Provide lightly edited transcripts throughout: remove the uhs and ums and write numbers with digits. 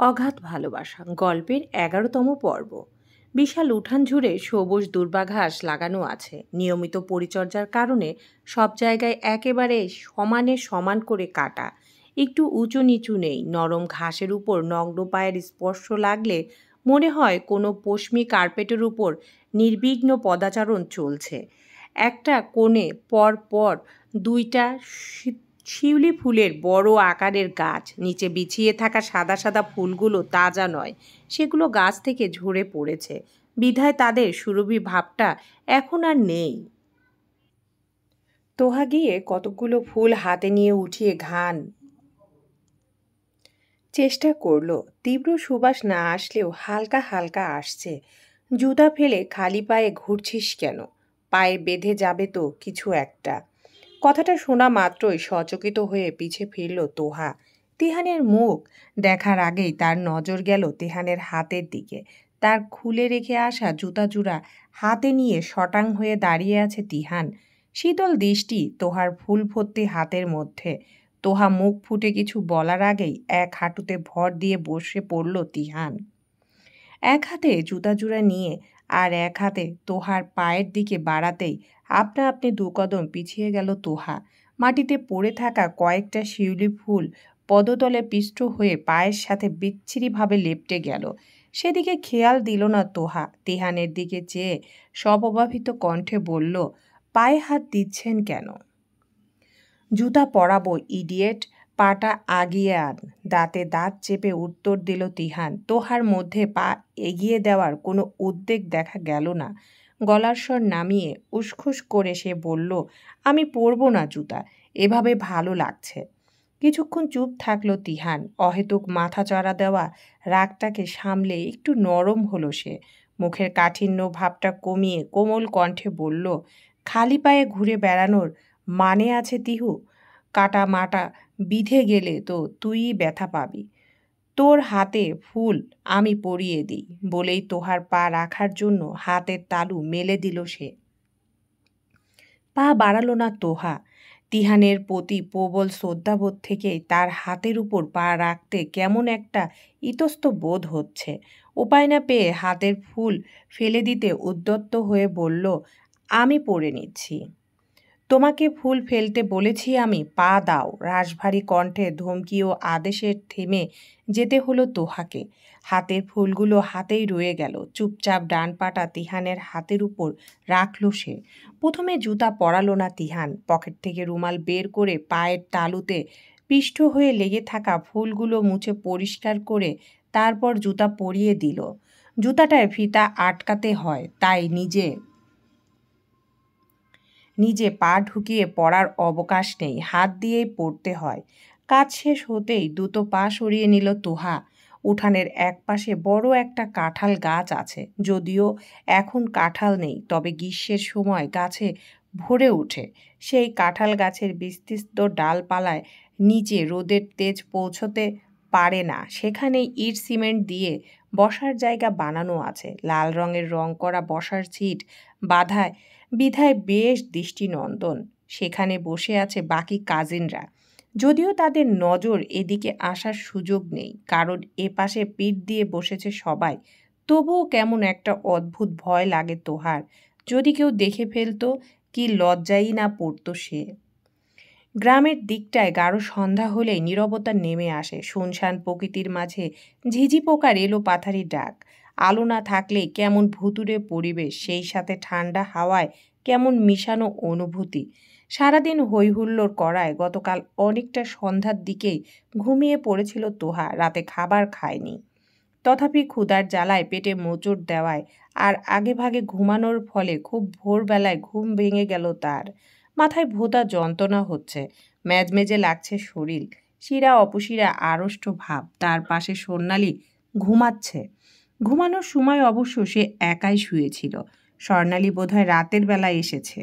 অগাধ ভালোবাসা গল্পের ১১তম পর্ব। বিশাল উঠান জুড়ে সবুজ দুর্বাঘাস লাগানো আছে। নিয়মিত পরিচর্যার কারণে সব জায়গায় একেবারে সমানে সমান করে কাটা। একটু উঁচু নিচু নেই। নরম ঘাসের উপর নগ্ন পায়ের স্পর্শ লাগলে মনে হয় কোনো পশমি কার্পেটের উপর নির্বিঘ্ন পদাচারণ চলছে। একটা কোণে পর পর দুইটা শিউলি ফুলের বড় আকারের গাছ। নিচে বিছিয়ে থাকা সাদা সাদা ফুলগুলো তাজা নয়, সেগুলো গাছ থেকে ঝরে পড়েছে, বিধায় তাদের সুরভি ভাবটা এখন আর নেই। তোহা গিয়ে কতকগুলো ফুল হাতে নিয়ে উঠিয়ে ঘ্রাণ চেষ্টা করলো। তীব্র সুবাস না আসলেও হালকা হালকা আসছে। জুতা ফেলে খালি পায়ে ঘুরছিস কেন? পায়ে বেঁধে যাবে তো কিছু একটা। কথাটা শোনা মাত্রই সচকিত হয়ে পিছে ফিরল তোহা। তিহানের মুখ দেখার আগেই তার নজর গেল তিহানের হাতের দিকে। তার খুলে রেখে আসা জুতা জোড়া হাতে নিয়ে শটাং হয়ে দাঁড়িয়ে আছে তিহান। শীতল দৃষ্টি তোহার ফুল ভর্তি হাতের মধ্যে। তোহা মুখ ফুটে কিছু বলার আগেই এক হাঁটুতে ভর দিয়ে বসে পড়ল তিহান। এক হাতে জুতা জোড়া নিয়ে আর এক হাতে তোহার পায়ের দিকে বাড়াতেই আপনা আপনি দু কদম পিছিয়ে গেল তোহা। মাটিতে পড়ে থাকা কয়েকটা শিউলি ফুল পদতলে পিষ্ট হয়ে পায়ের সাথে বিচ্ছিরিভাবে লেপ্টে গেল। সেদিকে খেয়াল দিল না তোহা। তিহানের দিকে চেয়ে সপ্রভাবিত কণ্ঠে বলল, পায়ে হাত দিচ্ছেন কেন? জুতা পরাবো ইডিয়েট, পাটা আগিয়ে আন। দাঁতে দাঁত চেপে উত্তর দিল তিহান। তোহার মধ্যে পা এগিয়ে দেওয়ার কোনো উদ্বেগ দেখা গেল না। গলার স্বর নামিয়ে উসখুস করে সে বলল, আমি পরবো না জুতা, এভাবে ভালো লাগছে। কিছুক্ষণ চুপ থাকলো তিহান। অহেতুক মাথা চড়া দেওয়া রাগটাকে সামলে একটু নরম হলো সে। মুখের কাঠিন্য ভাবটা কমিয়ে কোমল কণ্ঠে বলল, খালি পায়ে ঘুরে বেড়ানোর মানে আছে তিহু? কাটা মাটা বিঁধে গেলে তো তুইই ব্যথা পাবি। তোর হাতে ফুল আমি পরিয়ে দিই। বলেই তোহার পা রাখার জন্য হাতের তালু মেলে দিল সে। পা বাড়ালো না তোহা। তিহানের প্রতি প্রবল শ্রদ্ধাবোধ থেকে তার হাতের উপর পা রাখতে কেমন একটা ইতস্ত বোধ হচ্ছে। উপায় না পেয়ে হাতের ফুল ফেলে দিতে উদ্যত হয়ে বলল, আমি পরে নিচ্ছি। তোমাকে ফুল ফেলতে বলেছি আমি, পা দাও। রাশভারী কণ্ঠে ধমকি ও আদেশে থেমে যেতে হলো তোহাকে। হাতের ফুলগুলো হাতেই রয়ে গেল। চুপচাপ ডান পাটা তিহানের হাতের উপর রাখল সে। প্রথমে জুতা পরালো না তিহান। পকেট থেকে রুমাল বের করে পায়ের তালুতে পিষ্ট হয়ে লেগে থাকা ফুলগুলো মুছে পরিষ্কার করে তারপর জুতা পরিয়ে দিল। জুতাটায় ফিতা আটকাতে হয়, তাই নিজে পা ঢুকিয়ে পড়ার অবকাশ নেই, হাত দিয়েই পড়তে হয়। কাজ শেষ হতেই দুটো পা সরিয়ে নিল তোহা। উঠানের এক পাশে বড় একটা কাঁঠাল গাছ আছে। যদিও এখন কাঁঠাল নেই, তবে গ্রীষ্মের সময় গাছে ভরে ওঠে। সেই কাঁঠাল গাছের বিস্তৃত ডালপালায় নিচে রোদের তেজ পৌঁছতে পারে না। সেখানে ইট সিমেন্ট দিয়ে বসার জায়গা বানানো আছে। লাল রঙের রং করা বসার সিট বাধায় বিধায় বেশ দৃষ্টিনন্দন। সেখানে বসে আছে বাকি কাজিনরা। যদিও তাদের নজর এদিকে আসার সুযোগ নেই, কারণ এপাশে পিঠ দিয়ে বসেছে সবাই। তবুও কেমন একটা অদ্ভুত ভয় লাগে তোহার। যদি কেউ দেখে ফেলতো, কি লজ্জাই না পড়তো সে। গ্রামের দিকটায় গাঢ় সন্ধ্যা হলেই নীরবতা নেমে আসে। শুনশান প্রকৃতির মাঝে ঝিঝি পোকার এলো পাথারি ডাক। আলো না থাকলেই কেমন ভুতুড়ে পরিবেশ, সেই সাথে ঠান্ডা হাওয়ায় কেমন মিশানো অনুভূতি। সারাদিন হইহুল্লোড় করায় গতকাল অনেকটা সন্ধ্যার দিকেই ঘুমিয়ে পড়েছিল তোহা। রাতে খাবার খায়নি। তথাপি ক্ষুধার জ্বালায় পেটে মোচড় দেওয়ায় আর আগেভাগে ঘুমানোর ফলে খুব ভোরবেলায় ঘুম ভেঙে গেল তার। মাথায় ভোঁতা যন্ত্রণা হচ্ছে, ম্যাজমেজে লাগছে শরীর। শিরা অপশিরা আড়ষ্ট ভাব। তার পাশে স্বর্ণালী ঘুমাচ্ছে। ঘুমানোর সময় অবশ্য সে একাই শুয়েছিল। স্বর্ণালী বোধহয় রাতের বেলায় এসেছে।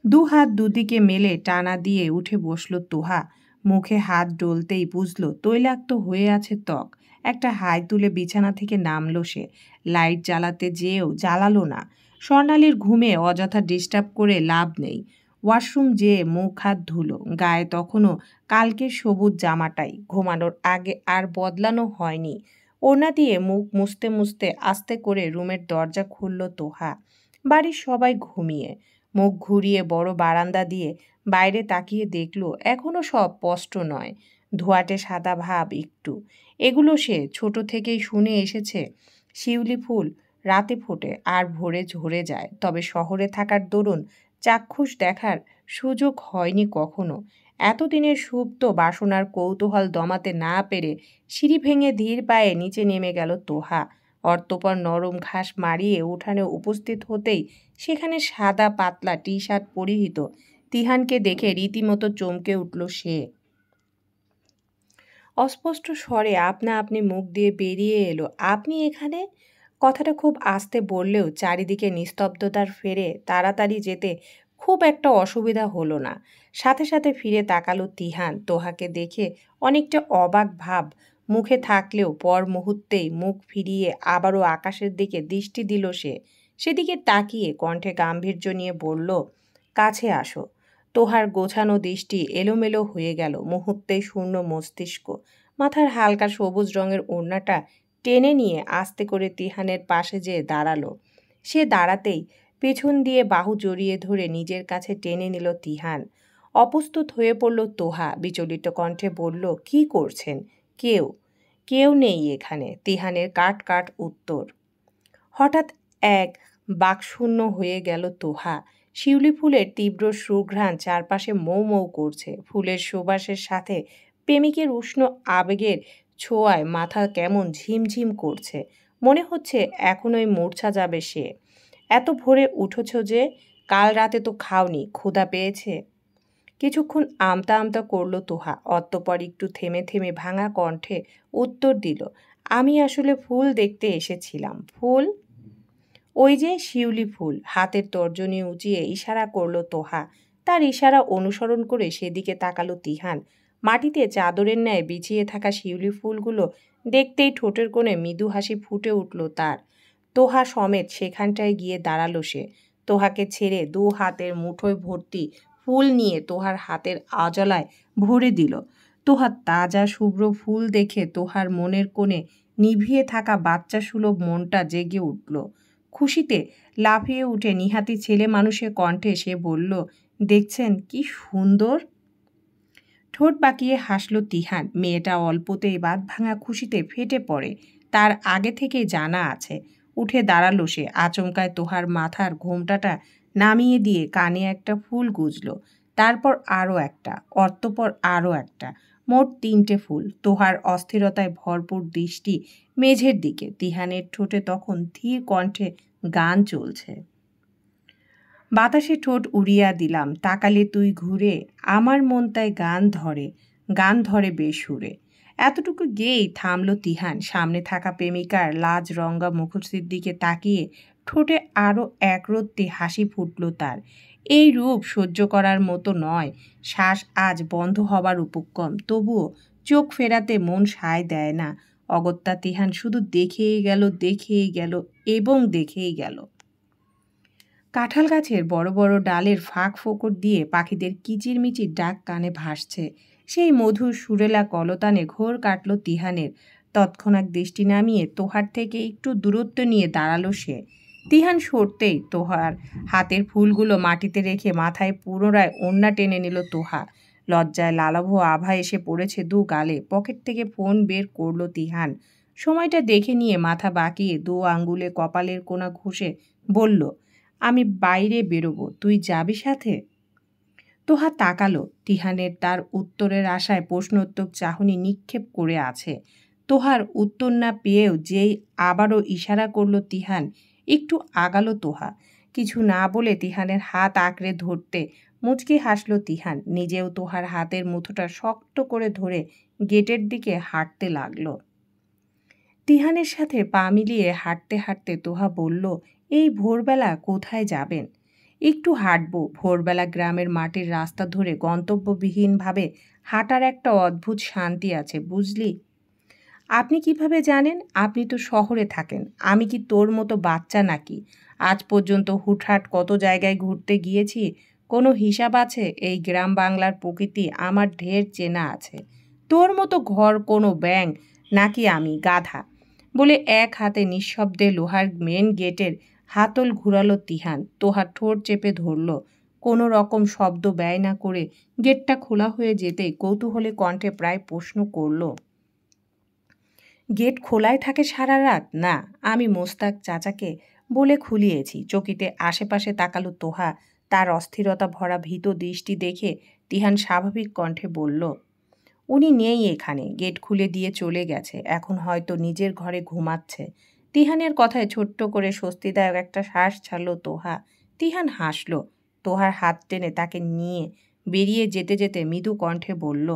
দু হাত দুদিকে মেলে টানা দিয়ে উঠে বসল তোহা। মুখে হাত ডলতেই বুঝল তৈলাক্ত হয়ে আছে ত্বক। একটা হাই তুলে বিছানা থেকে নামলো সে। লাইট জ্বালাতে যেয়েও জ্বালালো না। স্বর্ণালীর ঘুমে অযথা ডিস্টার্ব করে লাভ নেই। ওয়াশরুম যেয়ে মুখ হাত ধুলো। গায়ে তখনও কালকের সবুজ জামাটাই, ঘুমানোর আগে আর বদলানো হয়নি। ওড়না দিয়ে মুখ মুছতে মুছতে আস্তে করে রুমের দরজা খুলল তোহা। বাড়ির সবাই ঘুমিয়ে। মুখ ঘুরিয়ে বড় বারান্দা দিয়ে বাইরে তাকিয়ে দেখল এখনও সব স্পষ্ট নয়, ধোঁয়াটে সাদা ভাব একটু। এগুলো সে ছোট থেকেই শুনে এসেছে। শিউলি ফুল রাতে ফোটে আর ভোরে ঝরে যায়, তবে শহরে থাকার দরুন চাক্ষুষ দেখার সুযোগ হয়নি কখনো। এতদিনের সুপ্ত বাসনার কৌতূহল দমাতে না পেরে সিঁড়ি ভেঙে ধীর পায়ে নিচে নেমে গেল তোহা। অর্তপর নরম ঘাস মারিয়ে উঠানে উপস্থিত হতেই সেখানে সাদা পাতলা টি শার্ট পরিহিত তিহানকে দেখে রীতিমতো চমকে উঠল সে। অস্পষ্ট স্বরে আপনা আপনি মুখ দিয়ে বেরিয়ে এলো, আপনি এখানে? কথাটা খুব আস্তে বললেও চারিদিকে নিস্তব্ধতার ফেরে তাড়াতাড়ি যেতে খুব একটা অসুবিধা হলো না। সাথে সাথে ফিরে তাকালো তিহান। তোহাকে দেখে অনেকটা অবাক ভাব মুখে থাকলেও পর মুহূর্তেই মুখ ফিরিয়ে আবারও আকাশের দিকে দৃষ্টি দিল সে। সেদিকে তাকিয়ে কণ্ঠে গাম্ভীর্য নিয়ে বলল, কাছে আসো। তোহার গোছানো দৃষ্টি এলোমেলো হয়ে গেল, মুহূর্তেই শূন্য মস্তিষ্ক। মাথার হালকা সবুজ রঙের ওড়নাটা টেনে নিয়ে আস্তে করে তিহানের পাশে যেয়ে দাঁড়ালো। সে দাঁড়াতেই পেছন দিয়ে বাহু জড়িয়ে ধরে নিজের কাছে টেনে নিল তিহান। অপ্রস্তুত হয়ে পড়ল তোহা, বিচলিত কণ্ঠে বলল, কি করছেন? কেউ কেউ নেই এখানে, তিহানের কাট কাট উত্তর। হঠাৎ এক বাকশূন্য হয়ে গেল তোহা। শিউলি ফুলের তীব্র সুঘ্রাণ চারপাশে মৌ মৌ করছে। ফুলের সুবাসের সাথে প্রেমিকের উষ্ণ আবেগের ছোঁয়ায় মাথা কেমন ঝিমঝিম করছে। মনে হচ্ছে এখনই মূর্ছা যাবে সে। এত ভোরে উঠেছ যে? কাল রাতে তো খাওনি, ক্ষুধা পেয়েছে? কিছুক্ষণ আমতা আমতা করল তোহা, অতঃপর একটু থেমে থেমে ভাঙা কণ্ঠে উত্তর দিল, আমি আসলে ফুল দেখতে এসেছিলাম। ফুল? ওই যে শিউলি ফুল। হাতের তর্জনী উঁচিয়ে ইশারা করল তোহা। তার ইশারা অনুসরণ করে সেদিকে তাকালো তিহান। মাটিতে চাদরের ন্যায় বিছিয়ে থাকা শিউলি ফুলগুলো দেখতেই ঠোঁটের কোণে মৃদু হাসি ফুটে উঠল তার। তোহা সমেত সেখানটায় গিয়ে দাঁড়ালো সে। তোহাকে ছেড়ে দু হাতের মুঠোয় ভর্তি ফুল নিয়ে তোহার হাতের আজলায় ভরে দিল। তোহার তাজা শুভ্র ফুল দেখে তোহার মনের কোণে নিভিয়ে থাকা বাচ্চা সুলভ মনটা জেগে উঠল। খুশিতে লাফিয়ে উঠে নিহাতি ছেলে মানুষের কণ্ঠে সে বলল, দেখছেন কি সুন্দর? ঠোঁট বাঁকিয়ে হাসল তিহান। মেয়েটা অল্পতেই বাঁধ ভাঙা খুশিতে ফেটে পড়ে, তার আগে থেকেই জানা আছে। উঠে দাঁড়ালো সে। আচমকায় তোহার মাথার ঘোমটাটা নামিয়ে দিয়ে কানে একটা ফুল গুজল, তারপর আরও একটা, অতঃপর আরও একটা, মোট 3টে ফুল। তোহার অস্থিরতায় ভরপুর দৃষ্টি মেঝের দিকে। তিহানের ঠোঁটে তখন ধীর কণ্ঠে গান চলছে। বাতাসে ঠোঁট উড়িয়া দিলাম, তাকালে তুই ঘুরে, আমার মন তাই গান ধরে বেসুরে। এতটুকু গেয়েই থামল তিহান। সামনে থাকা প্রেমিকার লাজ রঙা মুখশ্রীর দিকে তাকিয়ে ঠোঁটে আরও একরত্তি হাসি ফুটল তার। এই রূপ সহ্য করার মতো নয়। শ্বাস আজ বন্ধ হবার উপক্রম, তবুও চোখ ফেরাতে মন সায় দেয় না। অগত্যা তিহান শুধু দেখেই গেল এবং দেখেই গেল। কাঁঠাল গাছের বড় বড় ডালের ফাঁক ফোকর দিয়ে পাখিদের কিচিরমিচির ডাক কানে ভাসছে। সেই মধুর সুরেলা কলতানে ঘোর কাটল তিহানের। তৎক্ষণাৎ দৃষ্টি নামিয়ে তোহার থেকে একটু দূরত্ব নিয়ে দাঁড়ালো সে। তিহান সরতেই তোহার হাতের ফুলগুলো মাটিতে রেখে মাথায় পুনরায় ওড়না টেনে নিল তোহা। লজ্জায় লালাভ আভা এসে পড়েছে দু গালে। পকেট থেকে ফোন বের করল তিহান। সময়টা দেখে নিয়ে মাথা বাঁকিয়ে দু আঙ্গুলে কপালের কোণা ঘষে বলল, আমি বাইরে বেরোবো, তুই যাবি সাথে? তোহা তাকালো। তিহানের তার উত্তরের আশায় প্রশ্নোত্তর চাহনি নিক্ষেপ করে আছে। তোহার উত্তর না পেয়েও যেই আবারও ইশারা করল তিহান, একটু আগালো তোহা। কিছু না বলে তিহানের হাত আঁকড়ে ধরতে মুচকি হাসল তিহান। নিজেও তোহার হাতের মুঠোটা শক্ত করে ধরে গেটের দিকে হাঁটতে লাগলো। তিহানের সাথে পা মিলিয়ে হাঁটতে হাঁটতে তোহা বলল, এই ভোরবেলা কোথায় যাবেন? একটু হাঁটবো। ভোরবেলা গ্রামের মাটির রাস্তা ধরে গন্তব্যবিহীনভাবে হাঁটার একটা অদ্ভুত শান্তি আছে, বুঝলি? আপনি কিভাবে জানেন? আপনি তো শহরে থাকেন। আমি কি তোর মতো বাচ্চা নাকি? আজ পর্যন্ত হুটহাট কত জায়গায় ঘুরতে গিয়েছি, কোনো হিসাব আছে? এই গ্রাম বাংলার প্রকৃতি আমার ঢের চেনা আছে। তোর মতো ঘর কোনো ব্যাঙ নাকি আমি গাধা? বলে এক হাতে নিঃশব্দে লোহার মেন গেটের হাতল ঘুরালো তিহান। তোহার ঠোঁট চেপে ধরল। কোনো রকম শব্দ ব্যয় না করে গেটটা খোলা হয়ে যেতেই কৌতূহলী কণ্ঠে প্রায় প্রশ্ন করল, গেট খোলাই থাকে সারা রাত? না, আমি মোস্তাক চাচাকে বলে খুলিয়েছি। চকিতে আশেপাশে তাকালো তোহা। তার অস্থিরতা ভরা ভীত দৃষ্টি দেখে তিহান স্বাভাবিক কণ্ঠে বলল, উনি নেই এখানে, গেট খুলে দিয়ে চলে গেছে, এখন হয়তো নিজের ঘরে ঘুমাচ্ছে। তিহানের কথায় ছোট্ট করে স্বস্তিদায়ক একটা শ্বাস ছাড়ল তোহা। তিহান হাসল। তোহার হাত টেনে তাকে নিয়ে বেরিয়ে যেতে যেতে মৃদু কণ্ঠে বলল,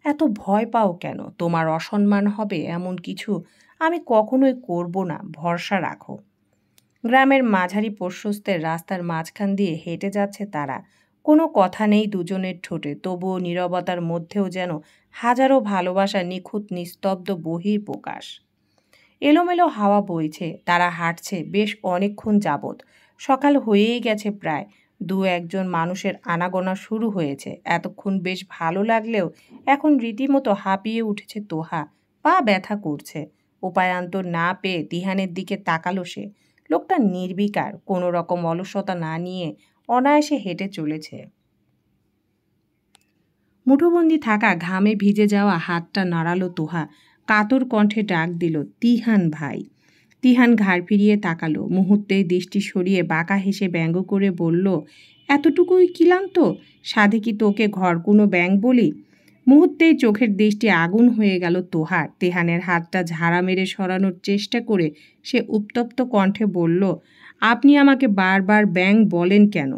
এত ভয় পাও কেন? তোমার অসম্মান হবে এমন কিছু আমি কখনোই করব না, ভরসা রাখো। গ্রামের মাঝারি প্রশস্তের রাস্তার মাঝখান দিয়ে হেঁটে যাচ্ছে তারা। কোনো কথা নেই দুজনের ঠোঁটে, তবুও নীরবতার মধ্যেও যেন হাজারো ভালোবাসা নিখুঁত নিস্তব্ধ বহিঃপ্রকাশ। এলোমেলো হাওয়া বইছে, তারা হাঁটছে বেশ অনেকক্ষণ যাবৎ। সকাল হয়েই গেছে প্রায়। দু একজন মানুষের আনাগোনা শুরু হয়েছে। এতক্ষণ বেশ ভালো লাগলেও এখন রীতিমতো হাঁপিয়ে উঠেছে তোহা। পা ব্যথা করছে। উপায়ান্তর না পেয়ে তিহানের দিকে তাকালো সে। লোকটা নির্বিকার, কোনো রকম অলসতা না নিয়ে অনায়াসে হেঁটে চলেছে। মুঠোবন্দি থাকা ঘামে ভিজে যাওয়া হাতটা নাড়ালো তোহা। কাতর কণ্ঠে ডাক দিল, তিহান ভাই। তিহান ঘাড় ফিরিয়ে তাকালো। মুহূর্তেই দৃষ্টি সরিয়ে বাঁকা হেসে ব্যঙ্গ করে বলল, এতটুকুই ক্লান্ত? সাধে কি তোকে ঘর কোনো ব্যাঙ বলি? মুহূর্তেই চোখের দৃষ্টি আগুন হয়ে গেল তোহার। তিহানের হাতটা ঝাড়া মেরে সরানোর চেষ্টা করে সে উত্তপ্ত কণ্ঠে বলল, আপনি আমাকে বারবার ব্যাঙ বলেন কেন?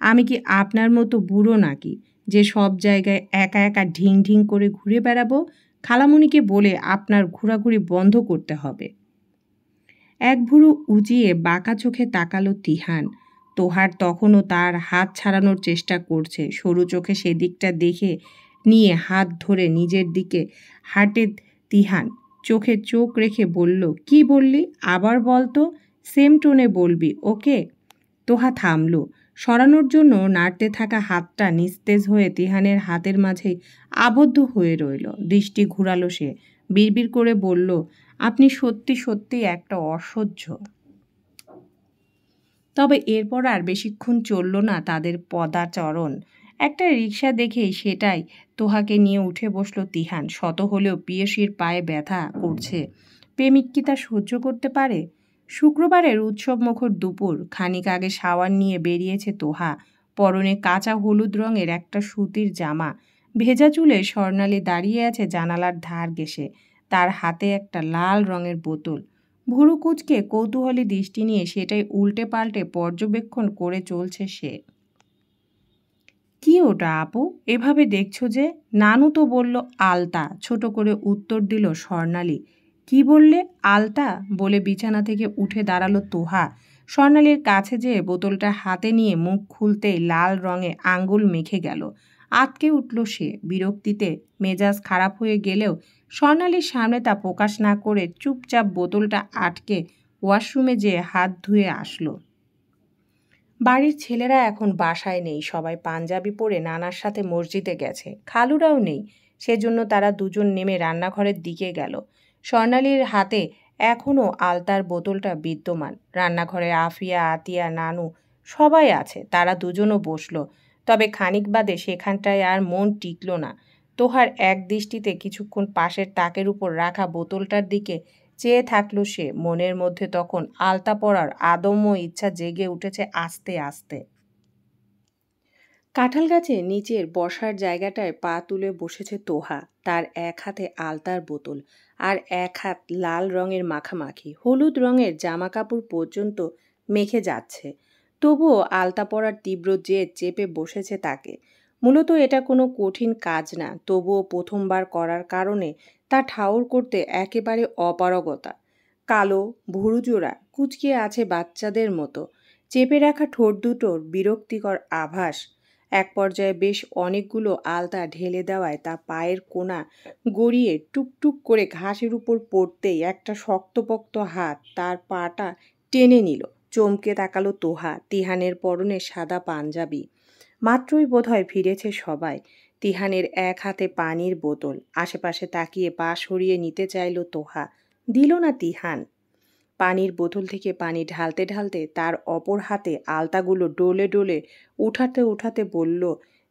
আমি কি আপনার মতো বুড়ো নাকি যে সব জায়গায় একা একা ঢিং ঢিং করে ঘুরে বেড়াবো? খালামণিকে বলে আপনার ঘোরাঘুরি বন্ধ করতে হবে। এক ভুরু উঁচিয়ে বাঁকা চোখে তাকালো তিহান। তোহার তখনও তার হাত ছাড়ানোর চেষ্টা করছে। সরু চোখে সেদিকটা দেখে নিয়ে হাত ধরে নিজের দিকে হাঁটে তিহান। চোখে চোখ রেখে বলল, কি বললি? আবার বলতো। সেম টোনে বলবি, ওকে? তোহা থামল। সরানোর জন্য নাড়তে থাকা হাতটা নিস্তেজ হয়ে তিহানের হাতের মাঝেই আবদ্ধ হয়ে রইল। দৃষ্টি ঘুরালো সে। বিড়বিড় করে বলল, আপনি সত্যি সত্যি একটা অসহ্য। তবে এরপর আর বেশিক্ষণ চলল না তাদের পদাচরণ। একটা রিকশা দেখেই সেটাই তোহাকে নিয়ে উঠে বসলো তিহান। শত হলেও পিয়সীর পায়ে ব্যথা করছে। প্রেমিক কি তা সহ্য করতে পারে? শুক্রবারের উৎসবমুখর দুপুর। খানিক আগে শাওয়ার নিয়ে বেরিয়েছে তোহা। পরনে কাঁচা হলুদ রঙের একটা সুতির জামা। ভেজা চুলে স্বর্ণালী দাঁড়িয়ে আছে জানালার ধার ঘেঁষে। তার হাতে একটা লাল রঙের বোতল। ভুরু কুঁচকে কৌতূহলী দৃষ্টি নিয়ে সেটাই উল্টে পাল্টে পর্যবেক্ষণ করে চলছে সে। কি ওটা আপু, এভাবে দেখছো যে? নানু তো বলল আলতা, ছোট করে উত্তর দিল স্বর্ণালী। কি বললে? আলতা? বলে বিছানা থেকে উঠে দাঁড়ালো তোহা। স্বর্ণালীর কাছে যেয়ে বোতলটা হাতে নিয়ে মুখ খুলতেই লাল রঙে আঙ্গুল মেখে গেল। আঁতকে উঠল সে। বিরক্তিতে মেজাজ খারাপ হয়ে গেলেও স্বর্ণালীর সামনে তা প্রকাশ না করে চুপচাপ বোতলটা আটকে ওয়াশরুমে যেয়ে হাত ধুয়ে আসলো। বাড়ির ছেলেরা এখন বাসায় নেই। সবাই পাঞ্জাবি পরে নানার সাথে মসজিদে গেছে। খালুরাও নেই। সেজন্য তারা দুজন নেমে রান্নাঘরের দিকে গেল। স্বর্ণালীর হাতে এখনও আলতার বোতলটা বিদ্যমান। রান্নাঘরে আফিয়া, আতিয়া, নানু সবাই আছে। তারা দুজনও বসলো। তবে খানিক বাদে সেখানটায় আর মন টিকল না। তোহার এক দৃষ্টিতে কিছুক্ষণ পাশের তাকের উপর রাখা বোতলটার দিকে চেয়ে থাকলো সে। মনের মধ্যে তখন আলতা পরার আদম্য ইচ্ছা জেগে উঠেছে আস্তে আস্তে। কাঁঠাল গাছে নিচের বসার জায়গাটায় পা তুলে বসেছে তোহা। তার এক হাতে আলতার বোতল আর এক হাত লাল রঙের মাখামাখি। হলুদ রঙের জামা কাপড় পর্যন্ত মেখে যাচ্ছে। তবুও আলতা পরার তীব্র জেদ চেপে বসেছে তাকে। মূলত এটা কোনো কঠিন কাজ না, তবুও প্রথমবার করার কারণে তা ঠাউর করতে একেবারে অপারগতা। কালো ভুরুজোড়া কুঁচকে আছে বাচ্চাদের মতো। চেপে রাখা ঠোঁট দুটোর বিরক্তিকর আভাস। এক পর্যায়ে বেশ অনেকগুলো আলতা ঢেলে দেওয়ায় তা পায়ের কোণা গড়িয়ে টুকটুক করে ঘাসের উপর পড়তেই একটা শক্তপোক্ত হাত তার পাটা টেনে নিল। চমকে তাকালো তোহা। তিহানের পরনে সাদা পাঞ্জাবি, মাত্রই বোধহয় ফিরেছে সবাই। তিহানের এক হাতে পানির বোতল, আশেপাশে তাকিয়ে পা সরিয়ে নিতে চাইল তোহা, দিল না তিহান। পানির বোতল থেকে পানি ঢালতে ঢালতে তার অপর হাতে আলতাগুলো ডলে ডলে উঠাতে উঠাতে বলল,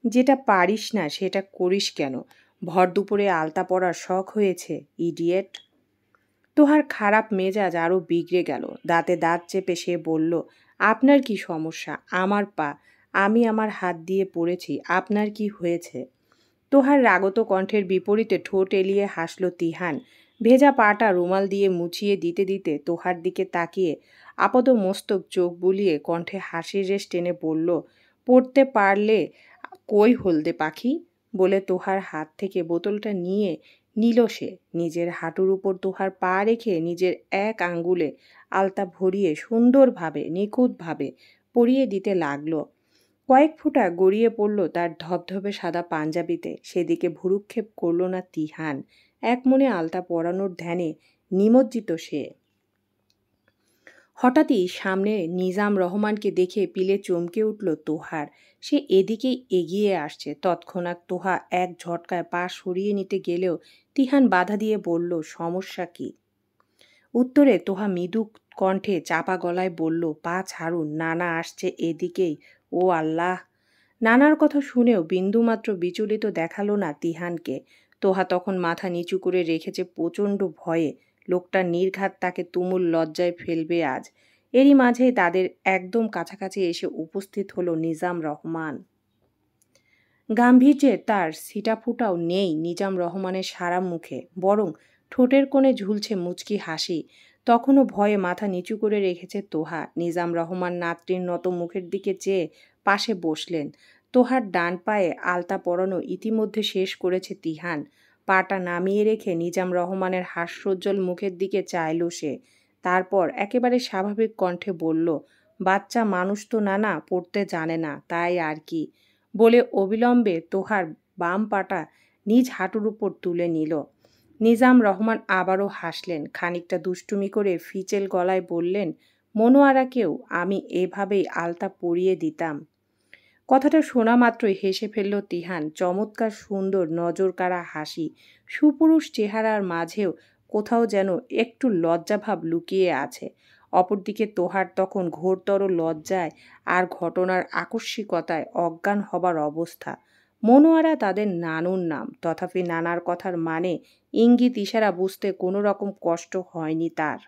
যেটা পারিস না সেটা করিস কেন? ভর দুপুরে আলতা পরার শখ হয়েছে, ইডিয়েট। তোহার খারাপ মেজাজ আরও বিগড়ে গেল। দাঁতে দাঁত চেপে সে বলল, আপনার কি সমস্যা? আমার পা, আমি আমার হাত দিয়ে পড়েছি, আপনার কি হয়েছে? তোহার রাগত কণ্ঠের বিপরীতে ঠোঁট এলিয়ে হাসল তিহান। ভেজা পাটা রুমাল দিয়ে মুছিয়ে দিতে দিতে তোহার দিকে তাকিয়ে আপদ মস্তক চোখ বুলিয়ে কণ্ঠে হাসির রেশ টেনে বলল, পড়তে পারলে কই হলদে পাখি? বলে তোহার হাত থেকে বোতলটা নিয়ে নিল সে। নিজের হাঁটুর উপর তোহার পা রেখে নিজের এক আঙ্গুলে আলতা ভরিয়ে সুন্দরভাবে নিখুঁতভাবে পরিয়ে দিতে লাগলো। কয়েক ফোঁটা গড়িয়ে পড়ল তার ধবধবে সাদা পাঞ্জাবিতে। সেদিকে ভুরুক্ষেপ করল না তিহান। এক মনে আলতা পরানোর ধ্যানে নিমজ্জিত সে। হঠাৎই সামনে নিজাম রহমানকে দেখে পিলে চমকে উঠল তোহার। সে এদিকেই এগিয়ে আসছে। তৎক্ষণাৎ তোহা এক ঝটকায় পা সরিয়ে নিতে গেলেও তিহান বাধা দিয়ে বলল, সমস্যা কি? উত্তরে তোহা মৃদু কণ্ঠে চাপা গলায় বলল, পা ছাড়ুন, নানা আসছে এদিকেই। ও আল্লাহ! নানার কথা শুনেও বিন্দুমাত্র বিচলিত দেখালো না তিহানকে। তোহা তখন মাথা নিচু করে রেখেছে প্রচণ্ড ভয়ে। লোকটা নির্ঘাত তাকে তুমুল লজ্জায় ফেলবে আজ। এরই মাঝেই তাদের একদম কাছাকাছি এসে উপস্থিত হলো নিজাম রহমান। গাম্ভীর্যে তার সিটাফুটাও নেই নিজাম রহমানের সারা মুখে, বরং ঠোঁটের কোণে ঝুলছে মুচকি হাসি। তখনও ভয়ে মাথা নিচু করে রেখেছে তোহা। নিজাম রহমান নাতনির নত মুখের দিকে চেয়ে পাশে বসলেন। তোহার ডান পায়ে আলতা পরানো ইতিমধ্যে শেষ করেছে তিহান। পাটা নামিয়ে রেখে নিজাম রহমানের হাস্যোজ্জ্বল মুখের দিকে চাইল সে। তারপর একেবারে স্বাভাবিক কণ্ঠে বলল, বাচ্চা মানুষ তো নানা, পড়তে জানে না, তাই আর কি। বলে অবিলম্বে তোহার বাম পাটা নিজ হাঁটুর উপর তুলে নিল। নিজাম রহমান আবারও হাসলেন। খানিকটা দুষ্টুমি করে ফিচেল গলায় বললেন, মনোয়ারাকেও আমি এভাবেই আলতা পরিয়ে দিতাম। কথাটা শোনা মাত্রই হেসে ফেলল তিহান। চমৎকার সুন্দর নজরকাড়া হাসি। সুপুরুষ চেহারার মাঝেও কোথাও যেন একটু লজ্জাভাব লুকিয়ে আছে। অপরদিকে তোহার তখন ঘোরতর লজ্জায় আর ঘটনার আকস্মিকতায় অজ্ঞান হবার অবস্থা। মনোয়ারা তাদের নানুর নাম, তথাপি নানার কথার মানে ইঙ্গিত ইশারা বুঝতে কোনো রকম কষ্ট হয়নি তার।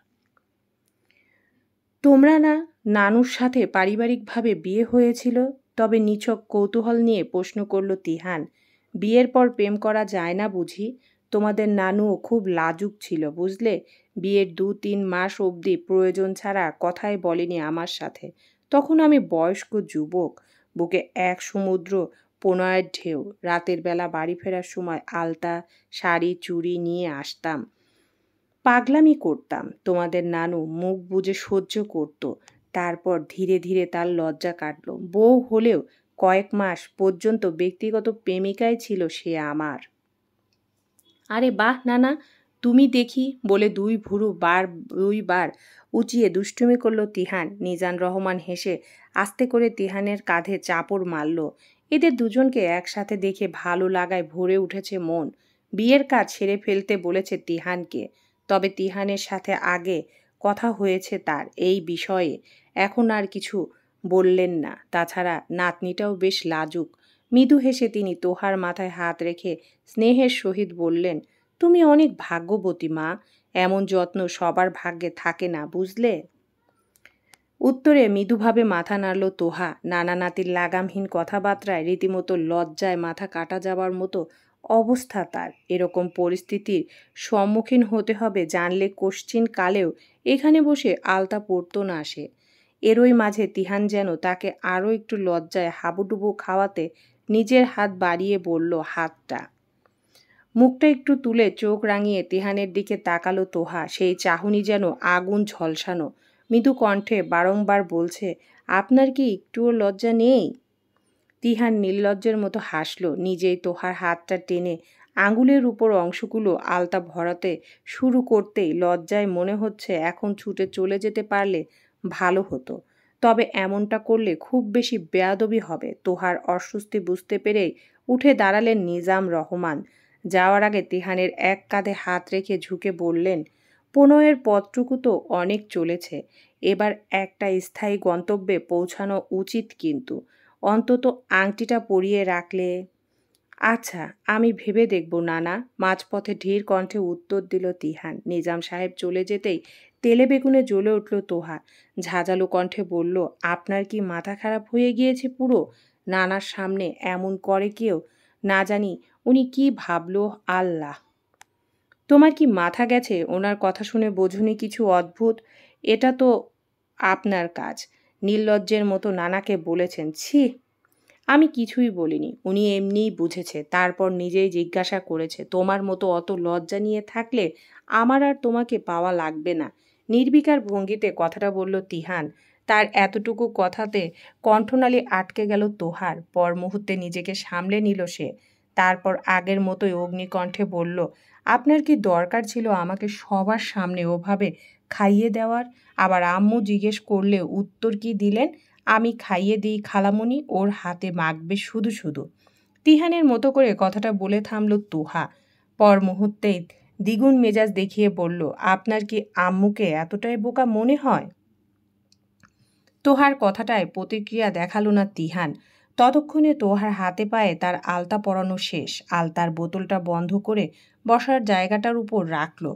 তোমরা না নানুর সাথে পারিবারিকভাবে বিয়ে হয়েছিল? তবে নিছক কৌতূহল নিয়ে প্রশ্ন করল তিহান। বিয়ের পর প্রেম করা যায় না বুঝি? তোমাদের নানুও খুব লাজুক ছিল বুঝলে। বিয়ের 2-3 মাস অবধি প্রয়োজন ছাড়া কথাই বলেনি আমার সাথে। তখন আমি বয়স্ক যুবক, বুকে এক সমুদ্র প্রণয়ের ঢেউ। রাতের বেলা বাড়ি ফেরার সময় আলতা, শাড়ি, চুড়ি নিয়ে আসতাম। পাগলামি করতাম। তোমাদের নানু মুখ বুজে সহ্য করত। তারপর ধীরে ধীরে তার লজ্জা কাটল। বউ হলেও কয়েক মাস পর্যন্ত ব্যক্তিগত প্রেমিকাই ছিল সে আমার। আরে বাহ নানা, তুমি দেখি, বলে দুইবার উঁচিয়ে দুষ্টুমি করল তিহান। নিজাম রহমান হেসে আস্তে করে তিহানের কাঁধে চাপড় মারল। এদের দুজনকে একসাথে দেখে ভালো লাগায় ভরে উঠেছে মন। বিয়ের কাজ সেরে ফেলতে বলেছে তিহানকে। তবে তিহানের সাথে আগে কথা হয়েছে তার এই বিষয়ে। এখন আর কিছু বললেন না। তাছাড়া নাতনিটাও বেশ লাজুক। মৃদু হেসে তিনি তোহার মাথায় হাত রেখে স্নেহের সহিত বললেন, তুমি অনেক ভাগ্যবতী মা, এমন যত্ন সবার ভাগ্যে থাকে না বুঝলে। উত্তরে মৃদুভাবে মাথা নাড়ল তোহা। নানা নাতির লাগামহীন কথাবার্তায় রীতিমতো লজ্জায় মাথা কাটা যাবার মতো অবস্থা তার। এরকম পরিস্থিতির সম্মুখীন হতে হবে জানলে কোশ্চিন কালেও এখানে বসে আলতা পরত না সে। এরই মাঝে তিহান যেন তাকে আরও একটু লজ্জায় হাবুডুবু খাওয়াতে নিজের হাত বাড়িয়ে বলল, হাতটা। মুখটা একটু তুলে চোখ রাঙিয়ে তিহানের দিকে তাকালো তোহা। সেই চাহনি যেন আগুন ঝলসানো। মৃদু কণ্ঠে বারংবার বলছে, আপনার কি একটুও লজ্জা নেই? তিহান নির্লজ্জের মতো হাসল। নিজেই তোহার হাতটা টেনে আঙুলের উপর অংশগুলো আলতা ভরাতে শুরু করতেই লজ্জায় মনে হচ্ছে এখন ছুটে চলে যেতে পারলে ভালো হতো। তবে এমনটা করলে খুব বেশি বেয়াদবি হবে। তোহার অস্বস্তি বুঝতে পেরেই উঠে দাঁড়ালেন নিজাম রহমান। যাওয়ার আগে তিহানের এক কাঁধে হাত রেখে ঝুঁকে বললেন, প্রণয়ের পথটুকু তো অনেক চলেছে, এবার একটা স্থায়ী গন্তব্যে পৌঁছানো উচিত, কিন্তু অন্তত আংটিটা পরিয়ে রাখলে। আচ্ছা, আমি ভেবে দেখব নানা, মাঝপথে ধীর কণ্ঠে উত্তর দিল তিহান। নিজাম সাহেব চলে যেতেই তেলে বেগুনে জ্বলে উঠল তোহা। ঝাঁঝালো কণ্ঠে বলল, আপনার কি মাথা খারাপ হয়ে গিয়েছে পুরো? নানার সামনে এমন করে কেউ? না জানি উনি কি ভাবলো। আল্লাহ, তোমার কি মাথা গেছে? ওনার কথা শুনে বোঝুনি কিছু অদ্ভুত? এটা তো আপনার কাজ। নির্লজ্জের মতো নানাকে বলেছেন। ছি! আমি কিছুই বলিনি, উনি এমনিই বুঝেছে। তারপর নিজেই জিজ্ঞাসা করেছে, তোমার মতো অত লজ্জা নিয়ে থাকলে আমার আর তোমাকে পাওয়া লাগবে না। নির্বিকার ভঙ্গিতে কথাটা বলল তিহান। তার এতটুকু কথাতে কণ্ঠনালী আটকে গেল তোহার। পর মুহূর্তে নিজেকে সামলে নিল সে। তারপর আগের মতোই অগ্নিকণ্ঠে বলল, আপনার কি দরকার ছিল আমাকে সবার সামনে ওভাবে খাইয়ে দেওয়ার? আবার আম্মু জিজ্ঞেস করলে উত্তর কি দিলেন? আমি খাইয়ে দিই খালামণি, ওর হাতে মাখবে শুধু শুধু। তিহানের মতো করে কথাটা বলে থামল তোহা। পর মুহূর্তেই দ্বিগুণ মেজাজ দেখিয়ে বলল, আপনার কি আম্মুকে এতটাই বোকা মনে হয়? তোহার কথাটায় প্রতিক্রিয়া দেখালো না তিহান। ততক্ষণে তোহার হাতে পায়ে তার আলতা পরানো শেষ। আলতার বোতলটা বন্ধ করে বসার জায়গাটার উপর রাখল।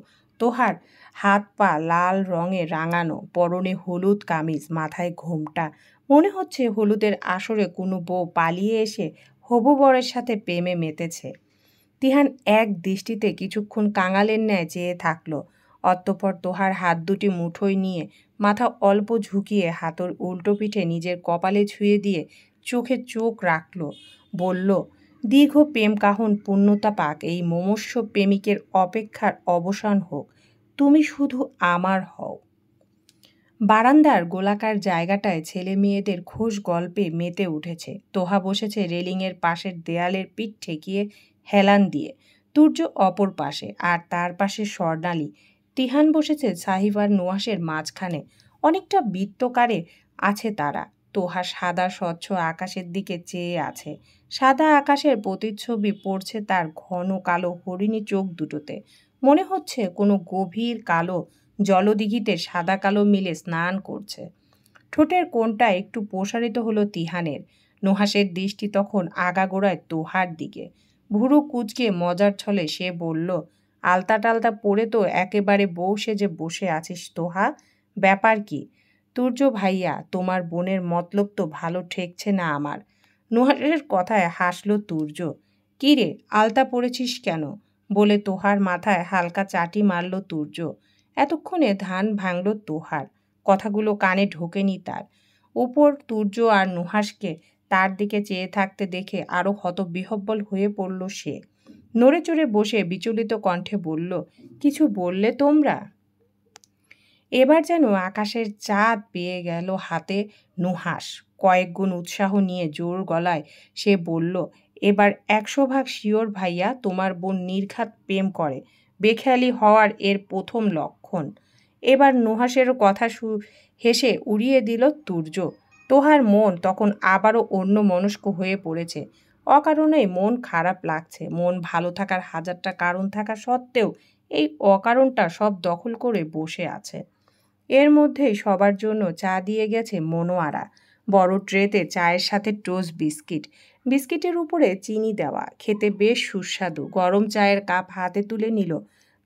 তোহার হাত পা লাল রঙে রাঙানো, পরনে হলুদ কামিজ, মাথায় ঘোমটা। মনে হচ্ছে হলুদের আসরে কোনো বউ পালিয়ে এসে হবু বরের সাথে প্রেমে মেতেছে। তিহান এক দৃষ্টিতে কিছুক্ষণ কাঙালের ন্যায় চেয়ে থাকল। অতঃপর তোহার হাত দুটি মুঠোয় নিয়ে মাথা অল্প ঝুঁকিয়ে হাতর উল্টো পিঠে নিজের কপালে ছুঁয়ে দিয়ে চোখে চোখ রাখল। বলল, দীর্ঘ প্রেম কাহন পূর্ণতা পাক, এই মুমূর্ষ প্রেমিকের অপেক্ষার অবসান হোক, তুমি শুধু আমার হও। বারান্দার গোলাকার জায়গাটায় ছেলে মেয়েদের খোশ গল্পে মেতে উঠেছে। তোহা বসেছে রেলিংয়ের পাশের দেয়ালের পিঠ ঠেকিয়ে হেলান দিয়ে, তুর্য অপর পাশে, আর তার পাশে স্বর্ণালী। তিহান বসেছে সাহিব আর নুহাসের মাঝখানে। অনেকটা বৃত্তকারে আছে তারা। তোহা সাদা স্বচ্ছ আকাশের দিকে চেয়ে আছে। সাদা আকাশের প্রতিচ্ছবি পড়ছে তার ঘন কালো হরিণী চোখ দুটোতে। মনে হচ্ছে কোনো গভীর কালো জলদিঘিতে সাদা কালো মিলে স্নান করছে। ঠোঁটের কোণটা একটু প্রসারিত হলো তিহানের। নুহাসের দৃষ্টি তখন আগাগোড়ায় তোহার দিকে। ভুরু কুঁচকে মজার ছলে সে বলল, আলতা টালতা পরে তো একেবারে বউ সেজে বসে আছিস তোহা, ব্যাপার কি? তুর্য ভাইয়া, তোমার বোনের মতলব তো ভালো ঠেকছে না আমার। নুহাসের কথায় হাসল তুর্য। কি রে, আলতা পরেছিস কেন? বলে তোহার মাথায় হালকা চাটি মারল তুর্য। এতক্ষণে ধান ভাঙল তোহার। কথাগুলো কানে ঢোকেনি তার। উপর তুর্য আর নুহাসকে তার দিকে চেয়ে থাকতে দেখে আরও হতবিহ্বল হয়ে পড়ল সে। নড়ে চড়ে বসে বিচলিত কণ্ঠে বলল, কিছু বললে তোমরা? এবার যেন আকাশের চাঁদ পেয়ে গেল হাতে নুহাস। কয়েক গুণ উৎসাহ নিয়ে জোর গলায় সে বলল, এবার 100 ভাগ শিওর ভাইয়া, তোমার বোন নির্ঘাত প্রেম করে। বেখেয়ালি হওয়ার এর প্রথম লক্ষণ। এবার নুহাসেরও কথা হেসে উড়িয়ে দিল তুর্য। তোহার মন তখন আবারও অন্য মনস্ক হয়ে পড়েছে। অকারণেই মন খারাপ লাগছে। মন ভালো থাকার হাজারটা কারণ থাকা সত্ত্বেও এই অকারণটা সব দখল করে বসে আছে। এর মধ্যেই সবার জন্য চা দিয়ে গেছে মনোয়ারা। বড় ট্রেতে চায়ের সাথে টোস্ট বিস্কিট, বিস্কিটের উপরে চিনি দেওয়া, খেতে বেশ সুস্বাদু। গরম চায়ের কাপ হাতে তুলে নিল।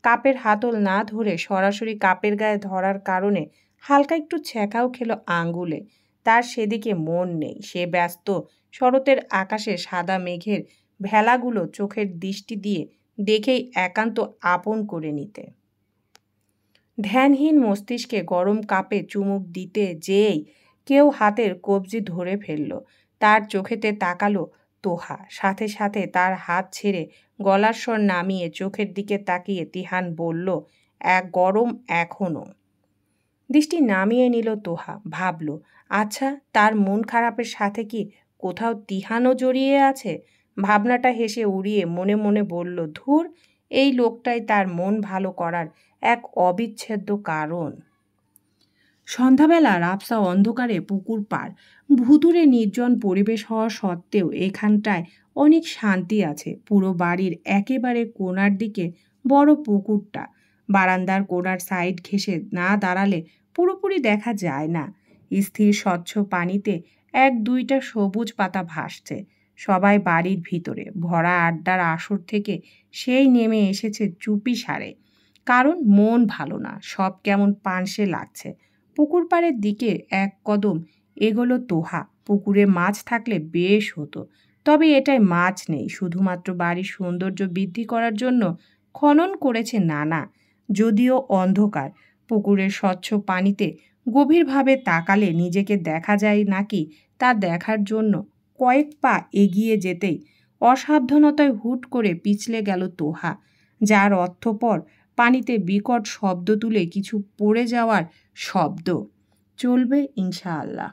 কাপের হাতল না ধরে সরাসরি কাপের গায়ে ধরার কারণে হালকা একটু ছ্যাঁকাও খেলো আঙ্গুলে। তার সেদিকে মন নেই। সে ব্যস্ত শরতের আকাশে সাদা মেঘের ভেলাগুলো চোখের দৃষ্টি দিয়ে দেখেই একান্ত আপন করে নিতে। ধ্যানহীন মস্তিষ্কে গরম কাপে চুমুক দিতে যেয়েই কেউ হাতের কবজি ধরে ফেলল। তার চোখেতে তাকালো তোহা। সাথে সাথে তার হাত ছেড়ে গলার স্বর নামিয়ে চোখের দিকে তাকিয়ে তিহান বলল, এক গরম এখনো। দৃষ্টি নামিয়ে নিল তোহা। ভাবল, আচ্ছা, তার মন খারাপের সাথে কি কোথাও তিহানও জড়িয়ে আছে? ভাবনাটা হেসে উড়িয়ে মনে মনে বলল, ধুর, এই লোকটাই তার মন ভালো করার এক অবিচ্ছেদ্য কারণ। সন্ধ্যাবেলা রাবসা অন্ধকারে পুকুর পাড়। ভুতুড়ে নির্জন পরিবেশ হওয়া সত্ত্বেও এখানটায় অনেক শান্তি আছে। পুরো বাড়ির একেবারে কোণার দিকে বড় পুকুরটা। বারান্দার কোণার সাইড ঘেঁষে না দাঁড়ালে পুরোপুরি দেখা যায় না। স্থির স্বচ্ছ পানিতে এক দুইটা সবুজ পাতা ভাসছে। সবাই বাড়ির ভিতরে ভরা আড্ডার আসর থেকে সেই নেমে এসেছে চুপি সারে। কারণ মন ভালো না, সব কেমন পানসে লাগছে। পুকুর পাড়ের দিকে এক কদম এগোলো তোহা। পুকুরে মাছ থাকলে বেশ হতো, তবে এটায় মাছ নেই। শুধুমাত্র বাড়ির সৌন্দর্য বৃদ্ধি করার জন্য খনন করেছে নানা। যদিও অন্ধকার, পুকুরের স্বচ্ছ পানিতে গভীরভাবে তাকালে নিজেকে দেখা যায় নাকি তা দেখার জন্য কয়েক পা এগিয়ে যেতেই অসাবধানতায় হুট করে পিছলে গেল তোহা, যার অর্থপর পানিতে বিকট শব্দ তুলে কিছু পড়ে যাওয়ার শব্দ। চলবে ইনশাআল্লাহ।